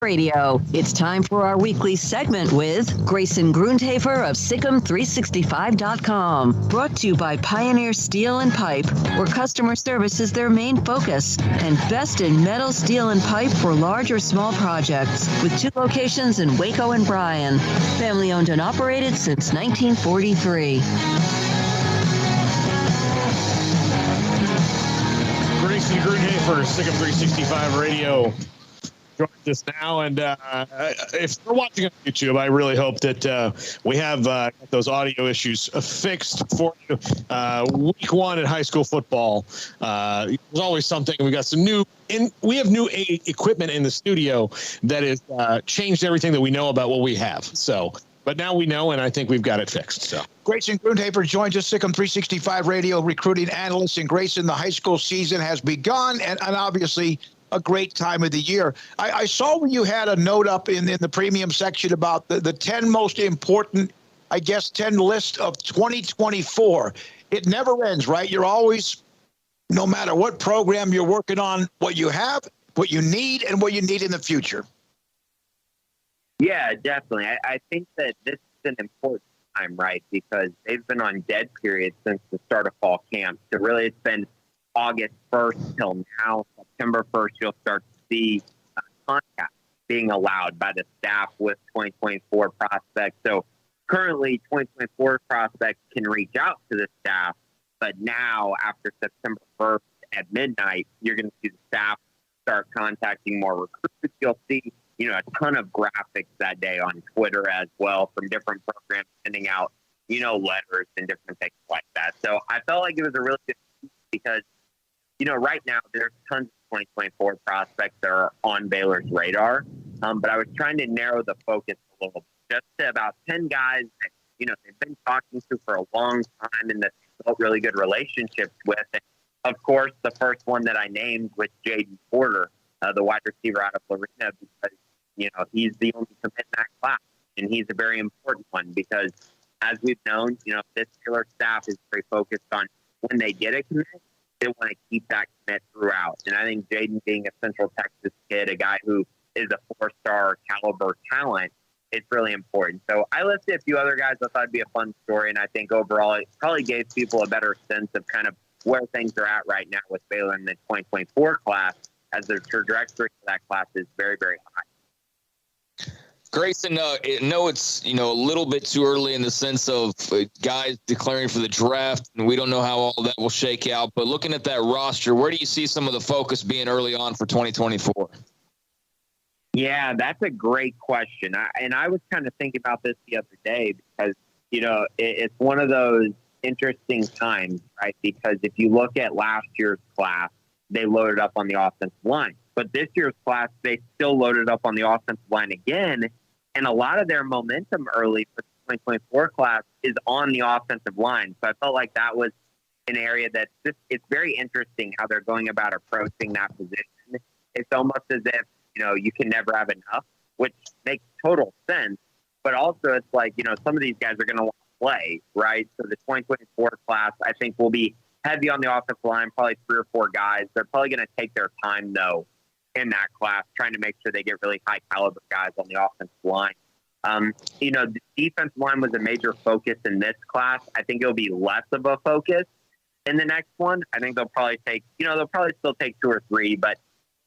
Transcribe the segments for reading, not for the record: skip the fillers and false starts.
Radio. It's time for our weekly segment with Grayson Grundhoefer of Sic'Em365.com. Brought to you by Pioneer Steel and Pipe, where customer service is their main focus, and best in metal, steel, and pipe for large or small projects, with 2 locations in Waco and Bryan. Family owned and operated since 1943. Grayson Grundhoefer, Sic'Em365 Radio. Joins us now, and if you're watching on YouTube, I really hope that we have those audio issues fixed for you. Week 1 in high school football, there's always something. We got some we have new equipment in the studio that has changed everything that we know about what we have. So, but now we know, and I think we've got it fixed. So, Grayson Grundhoefer joins us, Sic'Em365 Radio recruiting analyst. And Grayson, the high school season has begun, and obviously a great time of the year. I saw when you had a note up in the premium section about the 10 most important, 10 list of 2024. It never ends, right? You're always, no matter what program you're working on, what you have, what you need, and what you need in the future. Yeah, definitely. I think that this is an important time, right? Because they've been on dead period since the start of fall camp. So really it's been August 1st till now. September 1st, you'll start to see contact being allowed by the staff with 2024 prospects. So currently, 2024 prospects can reach out to the staff, but now after September 1st at midnight, you're going to see the staff start contacting more recruits. You'll see, a ton of graphics that day on Twitter as well from different programs sending out, letters and different things like that. So I felt like it was a really good because right now there's tons of 2024 prospects that are on Baylor's radar. But I was trying to narrow the focus a little bit, just to about 10 guys that, they've been talking to for a long time and that they built really good relationships with. And of course, the first one that I named was Jaden Porter, the wide receiver out of Lorena, because, he's the only commit in that class. And he's a very important one because, as we've known, this Baylor staff is very focused on when they get a commit, they want to keep that commit throughout. And I think Jaden, being a Central Texas kid, a guy who is a 4-star caliber talent, it's really important. So I listed a few other guys I thought it'd be a fun story, and I think overall it probably gave people a better sense of kind of where things are at right now with Baylor in the 2024 class, as the trajectory for that class is very, very high. Grayson, no, it's, a little bit too early in the sense of guys declaring for the draft, and we don't know how all that will shake out. But looking at that roster, where do you see some of the focus being early on for 2024? Yeah, that's a great question. I was kind of thinking about this the other day because, it's one of those interesting times, right? Because if you look at last year's class, they loaded up on the offensive line. But this year's class, they still loaded up on the offensive line again. And a lot of their momentum early for the 2024 class is on the offensive line. So I felt like that was an area that's it's very interesting how they're going about approaching that position. It's almost as if, you can never have enough, which makes total sense. But also it's like, some of these guys are going to want to play, right? So the 2024 class, I think, will be heavy on the offensive line, probably 3 or 4 guys. They're probably going to take their time, though, in that class, trying to make sure they get really high caliber guys on the offensive line. The defensive line was a major focus in this class. I think it'll be less of a focus in the next one. I think they'll probably take, they'll probably still take 2 or 3, but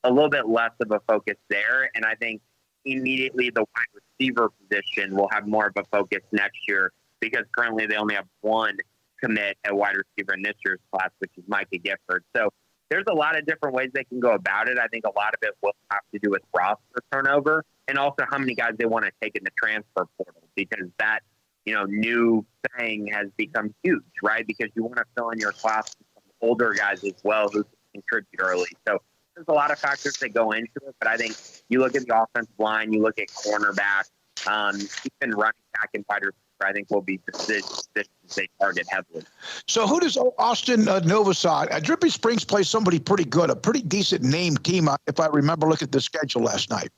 a little bit less of a focus there. And I think immediately the wide receiver position will have more of a focus next year because currently they only have 1 commit at wide receiver in this year's class, which is Micah Gifford. So there's a lot of different ways they can go about it. I think a lot of it will have to do with roster turnover and also how many guys they want to take in the transfer portal, because that, new thing has become huge, right? Because you want to fill in your class with some older guys as well who can contribute early. So there's a lot of factors that go into it, but I think you look at the offensive line, you look at cornerback, even running back and wide receiver, I think will be positions they target heavily. So who does Austin Novosad? Drippy Springs plays somebody pretty good, a pretty decent named team, if I remember looking at the schedule last night.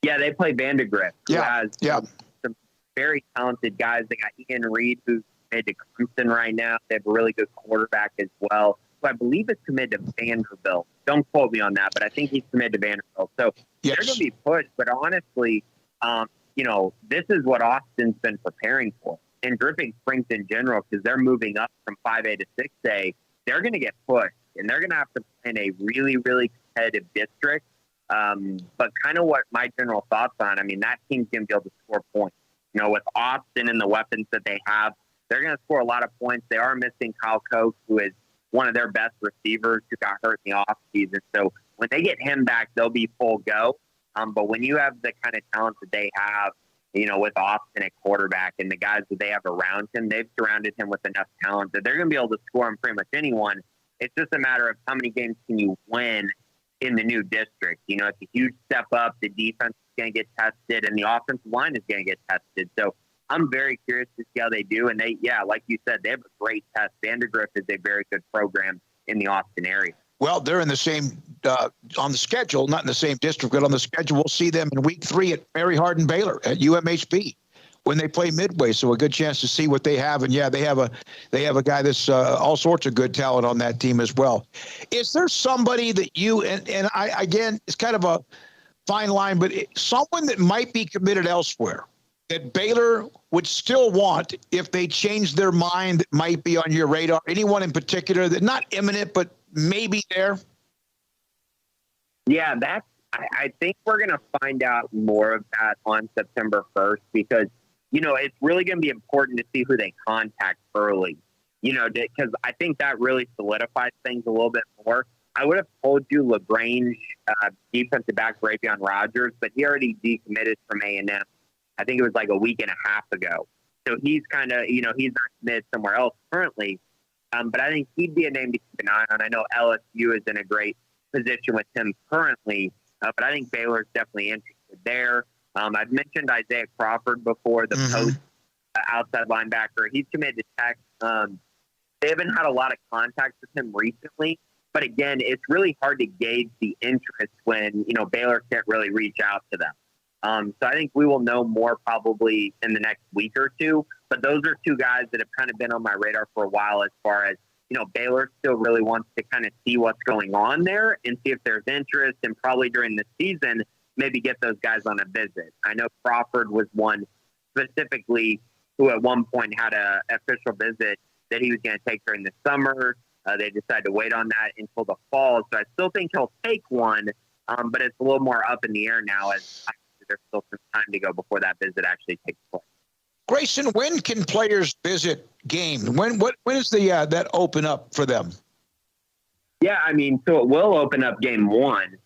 Yeah, they play Vandegrift, who has some very talented guys. They got Ian Reed, who's made to Clemson right now. They have a really good quarterback as well. who I believe is committed to Vanderbilt. Don't quote me on that, but I think he's committed to Vanderbilt. So they're going to be pushed. But honestly, this is what Austin's been preparing for. And Dripping Springs in general, because they're moving up from 5A to 6A, they're going to get pushed. And they're going to have to play in a really, really competitive district. But kind of what my general thoughts on, I mean, that team's going to be able to score points. With Austin and the weapons that they have, they're going to score a lot of points. They are missing Kyle Koch, who is one of their best receivers who got hurt in the offseason. So when they get him back, they'll be full go. But when you have the kind of talent that they have, with Austin at quarterback and the guys that they have around him, they've surrounded him with enough talent that they're going to be able to score on pretty much anyone. It's just a matter of how many games can you win in the new district. It's a huge step up. The defense is going to get tested, and the offensive line is going to get tested. So I'm very curious to see how they do. And like you said, they have a great test. Vandergrift is a very good program in the Austin area. Well, they're in the same on the schedule, not in the same district, but on the schedule. We'll see them in week 3 at Mary Hardin Baylor at UMHB when they play Midway. So a good chance to see what they have. And they have a guy that's all sorts of good talent on that team as well. Is there somebody that you and I, again, it's kind of a fine line, but someone that might be committed elsewhere that Baylor would still want if they changed their mind that might be on your radar? Anyone in particular that not imminent, but maybe there? Yeah, I think we're going to find out more of that on September 1st because, it's really going to be important to see who they contact early, because I think that really solidifies things a little bit more. I would have told you LaGrange defensive back Ravion Rogers, but he already decommitted from A&M. I think it was like a week and a half ago. So he's kind of, he's not committed somewhere else currently. But I think he'd be a name to keep an eye on. I know LSU is in a great position with him currently, but I think Baylor's definitely interested there. I've mentioned Isaiah Crawford before, the post outside linebacker. He's committed to Tech. They haven't had a lot of contact with him recently, but again, it's really hard to gauge the interest when, Baylor can't really reach out to them. So I think we will know more probably in the next week or two. But those are two guys that have kind of been on my radar for a while as far as, Baylor still really wants to kind of see what's going on there and see if there's interest, and probably during the season, maybe get those guys on a visit. I know Crawford was one specifically who at one point had an official visit that he was going to take during the summer. They decided to wait on that until the fall. So I still think he'll take one, but it's a little more up in the air now as there's still some time to go before that visit actually takes place. Grayson, when can players visit games? When is the that open up for them? Yeah, I mean, so it will open up game 1.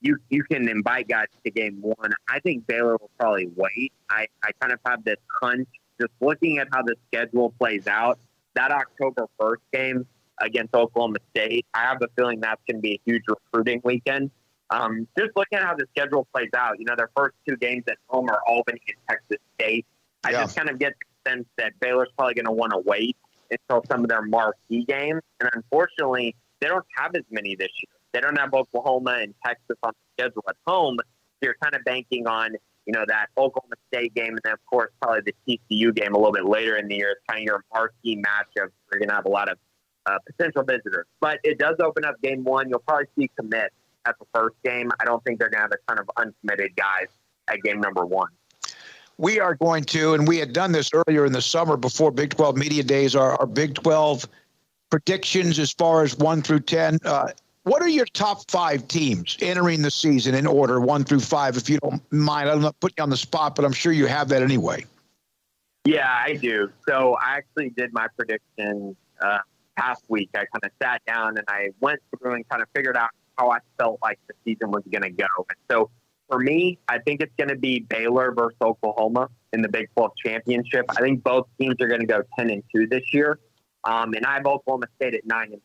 You can invite guys to game 1. I think Baylor will probably wait. I kind of have this hunch, just looking at how the schedule plays out, that October 1st game against Oklahoma State, I have a feeling that's going to be a huge recruiting weekend. Just looking at how the schedule plays out, their first 2 games at home are Albany and Texas State. I just kind of get the sense that Baylor's probably going to want to wait until some of their marquee games. And unfortunately, they don't have as many this year. They don't have Oklahoma and Texas on the schedule at home. So you're kind of banking on, that Oklahoma State game. And then, of course, probably the TCU game a little bit later in the year. It's kind of your marquee matchup. You're going to have a lot of potential visitors. But it does open up game 1. You'll probably see commits at the first game. I don't think they're going to have a ton of uncommitted guys at game number 1. We are going to, and we had done this earlier in the summer before Big 12 Media Days, our Big 12 predictions as far as 1 through 10. What are your top 5 teams entering the season in order, 1 through 5, if you don't mind? I'm not putting you on the spot, but I'm sure you have that anyway. Yeah, I do. So I actually did my predictions past week. I kind of sat down and I went through and kind of figured out how I felt like the season was going to go. And so for me, I think it's going to be Baylor versus Oklahoma in the Big 12 championship. I think both teams are going to go 10-2 this year. And I have Oklahoma State at 9-3.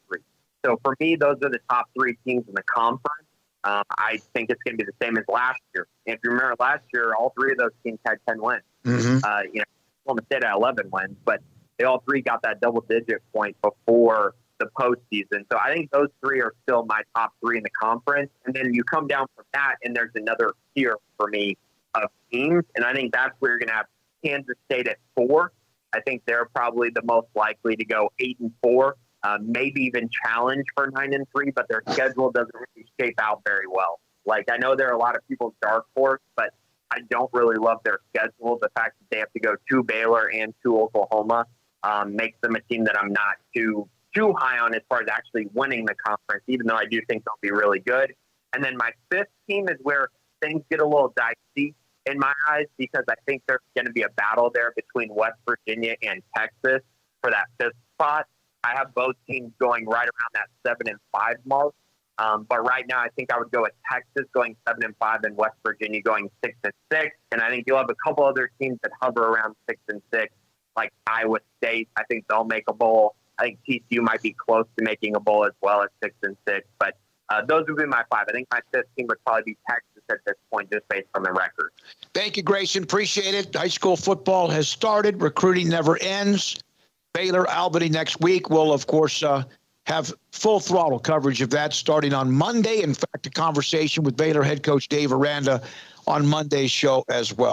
So for me, those are the top 3 teams in the conference. I think it's going to be the same as last year. And if you remember last year, all 3 of those teams had 10 wins. Oklahoma State had 11 wins, but they all 3 got that double-digit point before the postseason. So I think those 3 are still my top 3 in the conference. And then you come down from that, and there's another tier for me of teams. And I think that's where you're going to have Kansas State at 4. I think they're probably the most likely to go 8-4 maybe even challenge for 9-3, but their schedule doesn't really shape out very well. Like, I know there are a lot of people's dark horse, but I don't really love their schedule. The fact that they have to go to Baylor and to Oklahoma makes them a team that I'm not too high on as far as actually winning the conference, even though I do think they'll be really good. And then my fifth team is where things get a little dicey in my eyes, because I think there's going to be a battle there between West Virginia and Texas for that fifth spot. I have both teams going right around that 7-5 mark. But right now, I think I would go with Texas going 7-5 and West Virginia going 6-6. And I think you'll have a couple other teams that hover around 6-6, like Iowa State. I think they'll make a bowl. I think TCU might be close to making a bowl as well as 6-6. But those would be my five. I think my fifth team would probably be Texas at this point, just based on the record. Thank you, Grayson. Appreciate it. High school football has started. Recruiting never ends. Baylor, Albany next week. We'll, of course, have full throttle coverage of that starting on Monday. In fact, a conversation with Baylor head coach Dave Aranda on Monday's show as well.